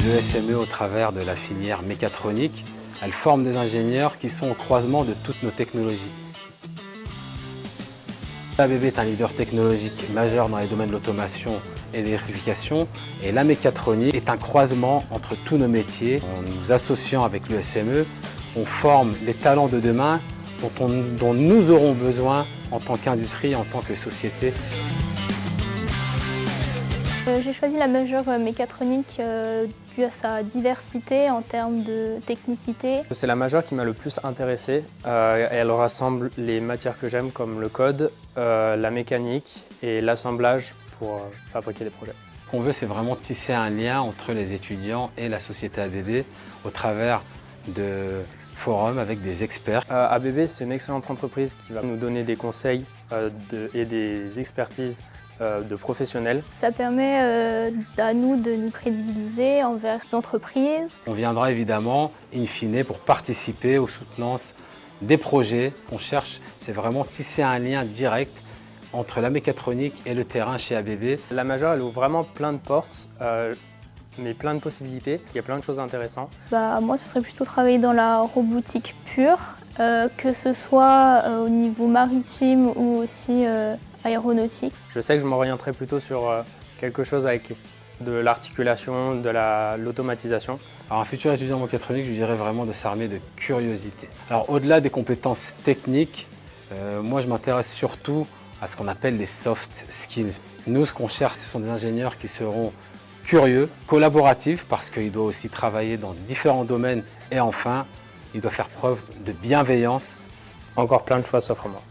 L'ESME, au travers de la filière mécatronique, elle forme des ingénieurs qui sont au croisement de toutes nos technologies. ABB est un leader technologique majeur dans les domaines de l'automation et de l'électrification, et la mécatronique est un croisement entre tous nos métiers. En nous associant avec l'ESME, on forme les talents de demain dont nous aurons besoin en tant qu'industrie, en tant que société. J'ai choisi la majeure mécatronique due à sa diversité en termes de technicité. C'est la majeure qui m'a le plus intéressé. Elle rassemble les matières que j'aime comme le code, la mécanique et l'assemblage pour fabriquer des projets. Ce qu'on veut, c'est vraiment tisser un lien entre les étudiants et la société ABB au travers de forums avec des experts. ABB, c'est une excellente entreprise qui va nous donner des conseils et des expertises de professionnels. Ça permet à nous de nous crédibiliser envers les entreprises. On viendra évidemment, in fine, pour participer aux soutenances des projets. Ce qu'on cherche, c'est vraiment tisser un lien direct entre la mécatronique et le terrain chez ABB. La majeure, elle ouvre vraiment plein de portes, mais plein de possibilités. Il y a plein de choses intéressantes. Moi, ce serait plutôt travailler dans la robotique pure, que ce soit au niveau maritime ou aussi aéronautique. Je sais que je m'orienterai plutôt sur quelque chose avec de l'articulation, de l'automatisation. Alors un futur étudiant en mécatronique, je lui dirais vraiment de s'armer de curiosité. Alors au-delà des compétences techniques, moi je m'intéresse surtout à ce qu'on appelle les soft skills. Nous, ce qu'on cherche, ce sont des ingénieurs qui seront curieux, collaboratifs, parce qu'il doit aussi travailler dans différents domaines, et enfin, il doit faire preuve de bienveillance. Encore plein de choix s'offrent à moi.